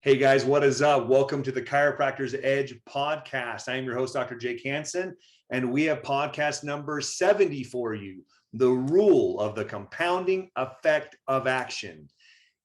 Hey guys, what is up? Welcome to the Chiropractor's Edge podcast. I am your host, Dr. Jake Hansen, and we have podcast number 70 for you, the rule of the compounding effect of action.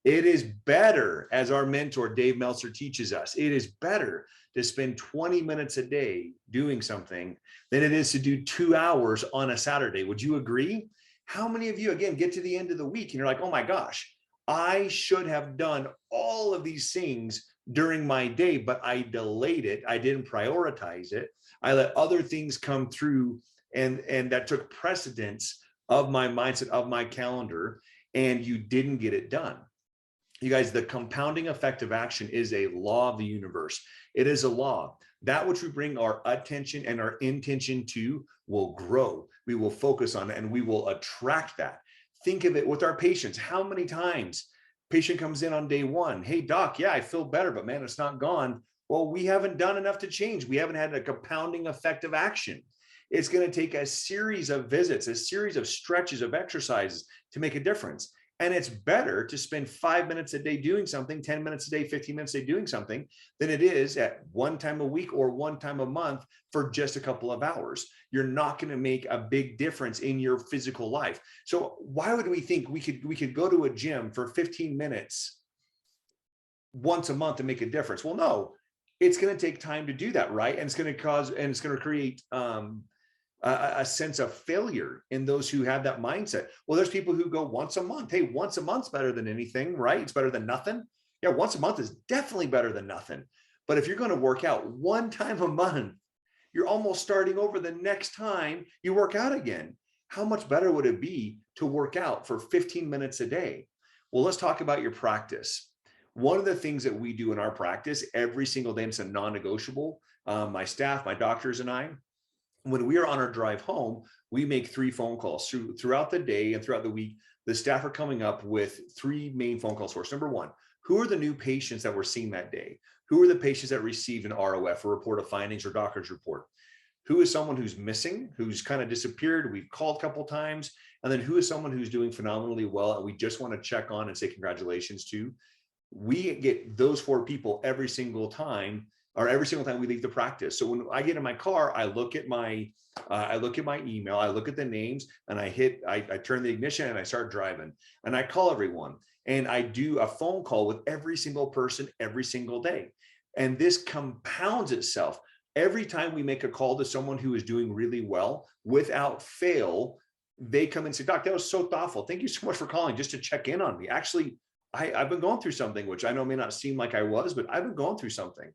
It is better, as our mentor, Dave Meltzer, teaches us, it is better to spend 20 minutes a day doing something than it is to do 2 hours on a Saturday. Would you agree? How many of you, again, get to the end of the week and you're like, oh my gosh, I should have done all of these things during my day, but I delayed it. I didn't prioritize it. I let other things come through and that took precedence of my mindset, of my calendar, and you didn't get it done. You guys, the compounding effect of action is a law of the universe. It is a law. That which we bring our attention and our intention to will grow. We will focus on it and we will attract that. Think of it with our patients. How many times patient comes in on day one? Hey, doc, yeah, I feel better, but man, it's not gone. Well, we haven't done enough to change. We haven't had a compounding effect of action. It's going to take a series of visits, a series of stretches of exercises to make a difference. And it's better to spend 5 minutes a day doing something, 10 minutes a day, 15 minutes a day doing something than it is at one time a week or one time a month for just a couple of hours. You're not going to make a big difference in your physical life. So why would we think we could go to a gym for 15 minutes once a month and make a difference? Well, no, it's going to take time to do that, right? And it's going to create a sense of failure in those who have that mindset. Well, there's people who go once a month. Hey, once a month's better than anything, right? It's better than nothing. Yeah, once a month is definitely better than nothing. But if you're going to work out one time a month, you're almost starting over the next time you work out again. How much better would it be to work out for 15 minutes a day? Well, let's talk about your practice. One of the things that we do in our practice every single day, and it's a non-negotiable, my staff, my doctors and I, when we are on our drive home, we make 3 phone calls throughout the day and throughout the week. The staff are coming up with 3 main phone calls for us. Number one, who are the new patients that we're seeing that day? Who are the patients that received an ROF, a report of findings, or doctor's report? Who is someone who's missing, who's kind of disappeared? We've called a couple times. And then who is someone who's doing phenomenally well and we just want to check on and say congratulations to? We get those 4 people every single time we leave the practice. So when I get in my car, I look at my email, I look at the names, and I turn the ignition and I start driving. And I call everyone, and I do a phone call with every single person every single day. And this compounds itself. Every time we make a call to someone who is doing really well, without fail, they come and say, Doc, that was so thoughtful. Thank you so much for calling just to check in on me. Actually, I've been going through something, which I know may not seem like I was, but I've been going through something.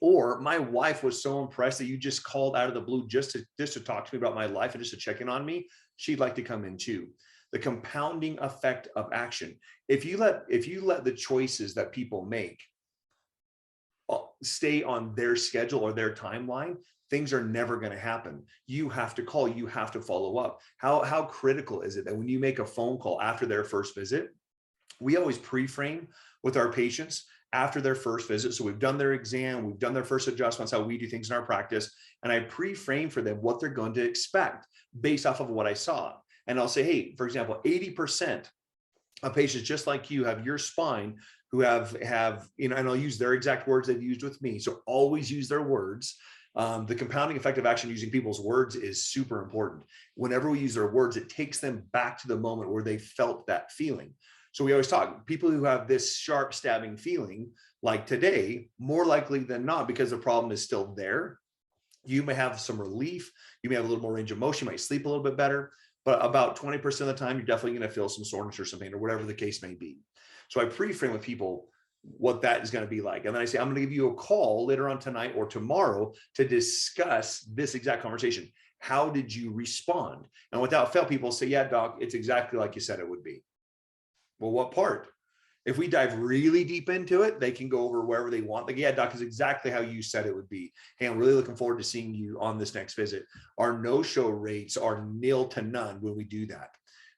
Or my wife was so impressed that you just called out of the blue just to talk to me about my life and just to check in on me. She'd like to come in too. The compounding effect of action. If you let the choices that people make stay on their schedule or their timeline, things are never going to happen. You have to call, you have to follow up. How critical is it that when you make a phone call after their first visit, we always pre-frame with our patients after their first visit. So we've done their exam, we've done their first adjustments, how we do things in our practice. And I pre-frame for them what they're going to expect based off of what I saw. And I'll say, hey, for example, 80% of patients just like you have your spine who have, and I'll use their exact words they've used with me. So always use their words. The compounding effect of action using people's words is super important. Whenever we use their words, it takes them back to the moment where they felt that feeling. So we always talk, people who have this sharp stabbing feeling like today, more likely than not, because the problem is still there, you may have some relief, you may have a little more range of motion, you might sleep a little bit better, but about 20% of the time, you're definitely going to feel some soreness or something or whatever the case may be. So I pre-frame with people what that is going to be like. And then I say, I'm going to give you a call later on tonight or tomorrow to discuss this exact conversation. How did you respond? And without fail, people say, yeah, doc, it's exactly like you said it would be. Well, what part? If we dive really deep into it, they can go over wherever they want. Like, yeah, doc, is exactly how you said it would be. Hey, I'm really looking forward to seeing you on this next visit. Our no-show rates are nil to none when we do that.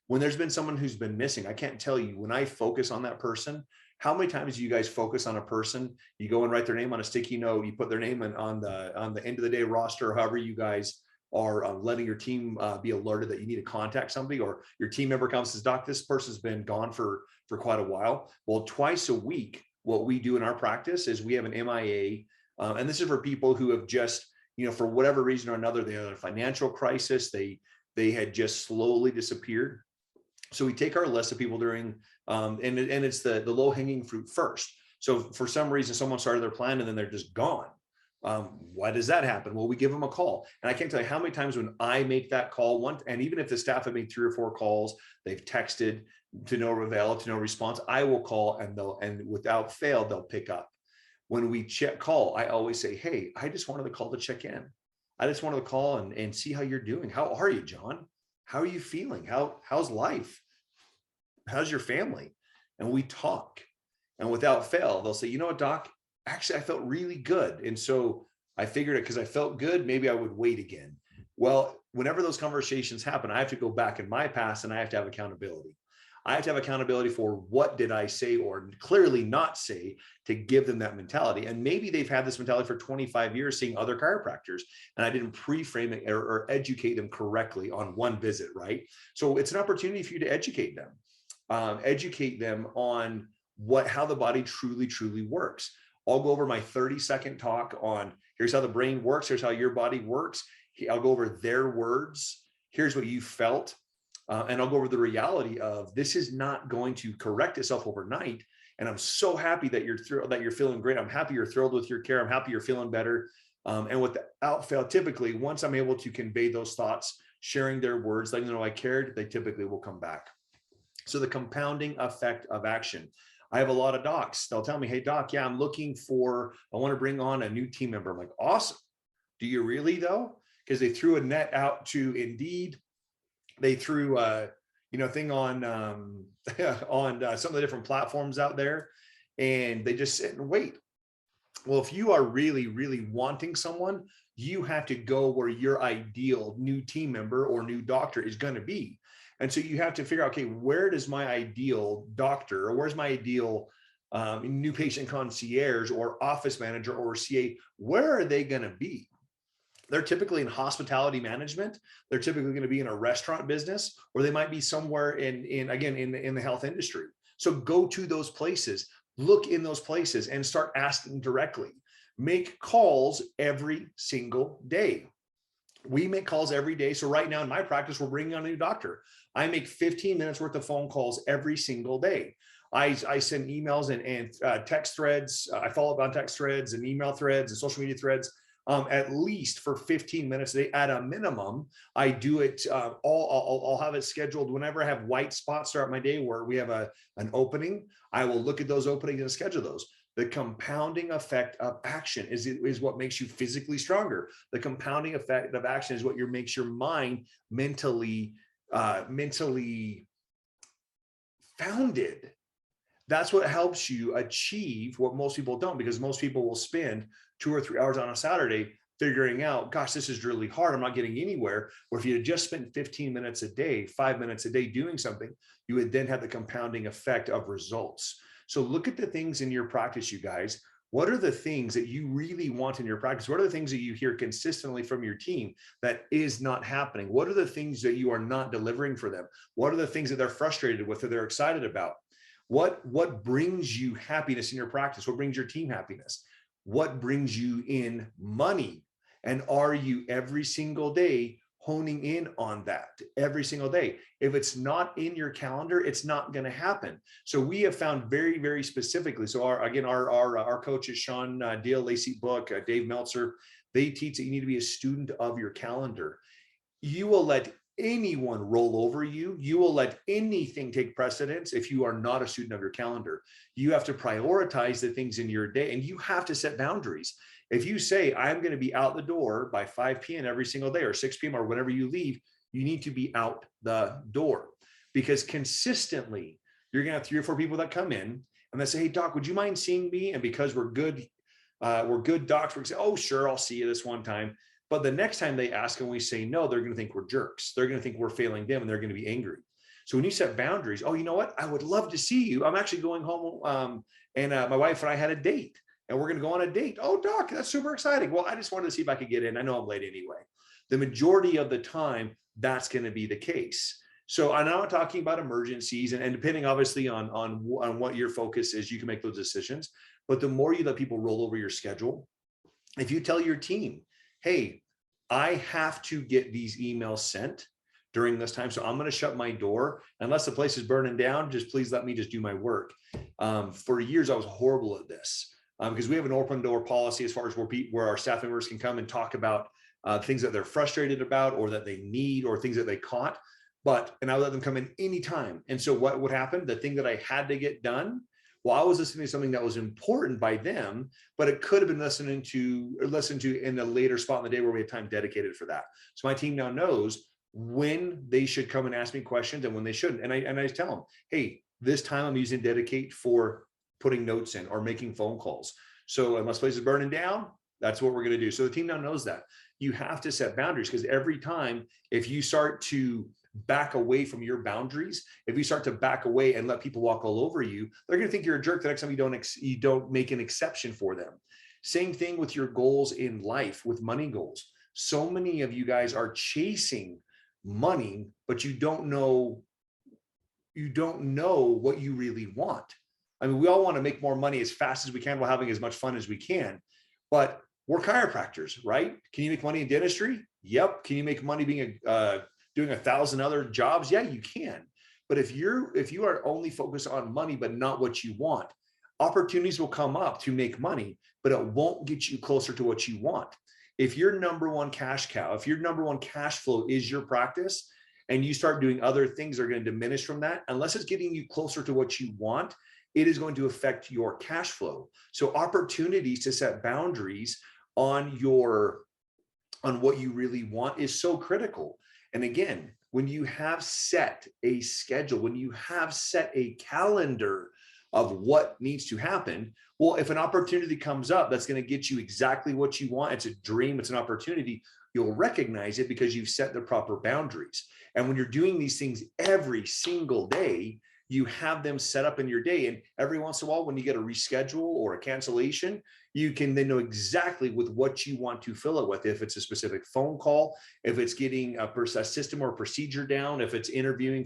When there's been someone who's been missing, I can't tell you, when I focus on that person, how many times do you guys focus on a person? You go and write their name on a sticky note, you put their name on the end of the day roster, however you guys are letting your team be alerted that you need to contact somebody, or your team member comes and says, doc, this person's been gone for quite a while. Well, twice a week, what we do in our practice is we have an MIA, and this is for people who have just, for whatever reason or another, they had a financial crisis. They had just slowly disappeared. So we take our list of people during, and it's the low hanging fruit first. So for some reason, someone started their plan and then they're just gone. Why does that happen? Well, we give them a call. And I can't tell you how many times when I make that call, and even if the staff have made 3 or 4 calls, they've texted to no avail, to no response, I will call and without fail, they'll pick up. When we call, I always say, hey, I just wanted to call to check in. I just wanted to call and see how you're doing. How are you, John? How are you feeling? How's life? How's your family? And we talk. And without fail, they'll say, you know what, doc, actually, I felt really good. And so I figured it because I felt good, maybe I would wait again. Well, whenever those conversations happen, I have to go back in my past and I have to have accountability. I have to have accountability for what did I say or clearly not say to give them that mentality. And maybe they've had this mentality for 25 years, seeing other chiropractors, and I didn't pre-frame it or educate them correctly on one visit, right? So it's an opportunity for you to educate them on how the body truly works. I'll go over my 30-second talk on here's how the brain works. Here's how your body works. I'll go over their words. Here's what you felt. And I'll go over the reality of this is not going to correct itself overnight. And I'm so happy that you're feeling great. I'm happy you're thrilled with your care. I'm happy you're feeling better. And without fail, typically, once I'm able to convey those thoughts, sharing their words, letting them know I cared, they typically will come back. So the compounding effect of action. I have a lot of docs. They'll tell me, hey, doc, yeah, I want to bring on a new team member. I'm like, awesome. Do you really though? Because they threw a net out to Indeed. They threw a thing on some of the different platforms out there, and they just sit and wait. Well, if you are really wanting someone, you have to go where your ideal new team member or new doctor is going to be. And so you have to figure out, okay, where does my ideal doctor, or where's my ideal new patient concierge or office manager or CA, where are they going to be? They're typically in hospitality management. They're typically going to be in a restaurant business, or they might be somewhere in the health industry. So go to those places, look in those places, and start asking directly. Make calls every single day. We make calls every day. So right now in my practice, we're bringing on a new doctor. I make 15 minutes worth of phone calls every single day. I send emails and text threads. I follow up on text threads and email threads and social media threads. At least for 15 minutes a day at a minimum. I do it I'll have it scheduled whenever I have white spots throughout my day where we have an opening. I will look at those openings and schedule those. The compounding effect of action is what makes you physically stronger. The compounding effect of action is what makes your mind mentally founded. That's what helps you achieve what most people don't, because most people will spend 2 or 3 hours on a Saturday figuring out, gosh, this is really hard. I'm not getting anywhere. Or if you had just spent 15 minutes a day, 5 minutes a day doing something, you would then have the compounding effect of results. So look at the things in your practice, you guys. What are the things that you really want in your practice? What are the things that you hear consistently from your team that is not happening? What are the things that you are not delivering for them? What are the things that they're frustrated with or they're excited about? What brings you happiness in your practice? What brings your team happiness? What brings you in money? And are you every single day honing in on that every single day? If it's not in your calendar, it's not going to happen. So we have found very specifically. So our coaches, Sean Deal, Lacey Book, Dave Meltzer, they teach that you need to be a student of your calendar. You will let anyone roll over you. You will let anything take precedence if you are not a student of your calendar. You have to prioritize the things in your day, and you have to set boundaries. If you say, I'm going to be out the door by 5 p.m. every single day, or 6 p.m. or whenever you leave, you need to be out the door, because consistently you're going to have 3 or 4 people that come in and they say, hey, doc, would you mind seeing me? And because we're good docs, we're going to say, oh, sure, I'll see you this one time. But the next time they ask and we say no, they're going to think we're jerks. They're going to think we're failing them, and they're going to be angry. So when you set boundaries, oh, you know what? I would love to see you. I'm actually going home, and my wife and I had a date, and we're going to go on a date. Oh, doc, that's super exciting. Well, I just wanted to see if I could get in. I know I'm late anyway. The majority of the time, that's going to be the case. So I'm not talking about emergencies, and depending obviously on what your focus is, you can make those decisions. But the more you let people roll over your schedule, if you tell your team, hey, I have to get these emails sent during this time, so I'm going to shut my door unless the place is burning down. Just please let me just do my work. For years, I was horrible at this because we have an open door policy as far as where our staff members can come and talk about things that they're frustrated about or that they need or things that they caught. And I let them come in anytime. And so what would happen? The thing that I had to get done, well, I was listening to something that was important by them, but it could have been listened to in a later spot in the day where we had time dedicated for that. So my team now knows when they should come and ask me questions and when they shouldn't. And I tell them, hey, this time I'm using dedicate for putting notes in or making phone calls. So unless place is burning down, that's what we're going to do. So the team now knows that. You have to set boundaries, because every time if you start to back away from your boundaries, if you start to back away and let people walk all over you, they're going to think you're a jerk the next time you don't make an exception for them. Same thing with your goals in life, with money goals. So many of you guys are chasing money, but you don't know what you really want. I mean, we all want to make more money as fast as we can while having as much fun as we can, but we're chiropractors, right? Can you make money in dentistry? Yep. Can you make money being doing 1,000 other jobs? Yeah, you can. But if you are only focused on money, but not what you want, opportunities will come up to make money, but it won't get you closer to what you want. If your number one cash cow, if your number one cash flow is your practice, and you start doing other things that are going to diminish from that, unless it's getting you closer to what you want, it is going to affect your cash flow. So opportunities to set boundaries on what you really want is so critical. And again, when you have set a schedule, when you have set a calendar of what needs to happen, well, if an opportunity comes up that's going to get you exactly what you want, it's a dream, it's an opportunity, you'll recognize it because you've set the proper boundaries. And when you're doing these things every single day, you have them set up in your day. And every once in a while, when you get a reschedule or a cancellation, you can then know exactly with what you want to fill it with. If it's a specific phone call, if it's getting a system or a procedure down, if it's interviewing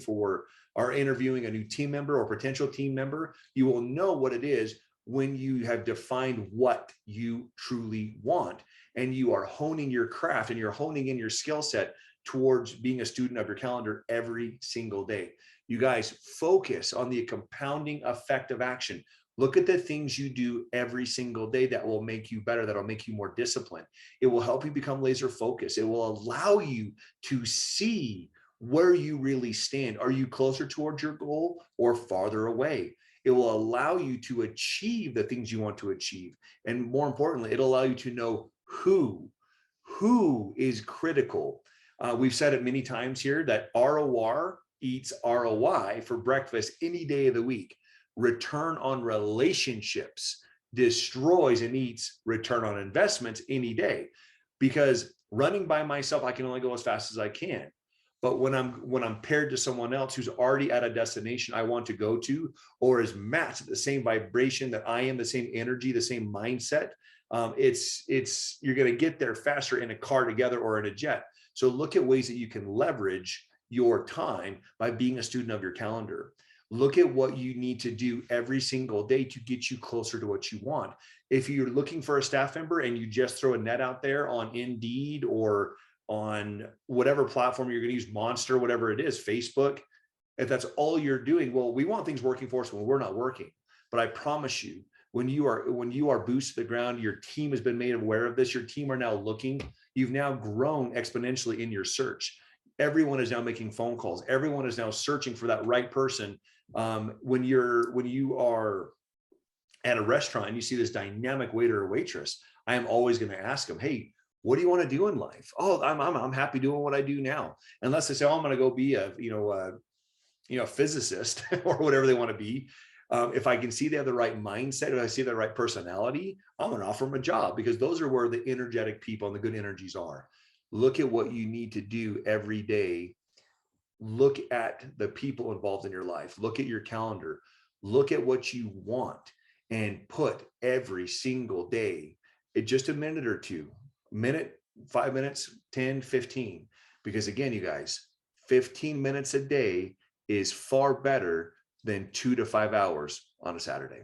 a new team member or potential team member, you will know what it is when you have defined what you truly want. And you are honing your craft and you're honing in your skill set towards being a student of your calendar every single day. You guys, focus on the compounding effect of action. Look at the things you do every single day that will make you better, that will make you more disciplined. It will help you become laser focused. It will allow you to see where you really stand. Are you closer towards your goal or farther away? It will allow you to achieve the things you want to achieve. And more importantly, it'll allow you to know who is critical. We've said it many times here that ROR eats ROI for breakfast any day of the week. Return on relationships destroys and eats return on investments any day. Because running by myself, I can only go as fast as I can. But when I'm paired to someone else who's already at a destination I want to go to, or is matched at the same vibration that I am, the same energy, the same mindset, you're going to get there faster in a car together or in a jet. So look at ways that you can leverage your time by being a student of your calendar. Look at what you need to do every single day to get you closer to what you want. If you're looking for a staff member and you just throw a net out there on Indeed or on whatever platform you're going to use, Monster, whatever it is, Facebook, if that's all you're doing, well, we want things working for us when we're not working. But I promise you, when you are boots to the ground, your team has been made aware of this. Your team are now looking. You've now grown exponentially in your search. Everyone is now making phone calls. Everyone is now searching for that right person. When you are at a restaurant and you see this dynamic waiter or waitress, I am always going to ask them, hey, what do you want to do in life? Oh, I'm happy doing what I do now. Unless they say, oh, I'm going to go be a physicist or whatever they want to be. If I can see they have the right mindset, if I see the right personality, I'm going to offer them a job, because those are where the energetic people and the good energies are. Look at what you need to do every day. Look at the people involved in your life. Look at your calendar. Look at what you want and put every single day in just a minute or two, 5 minutes, 10, 15. Because again, you guys, 15 minutes a day is far better than 2 to 5 hours on a Saturday.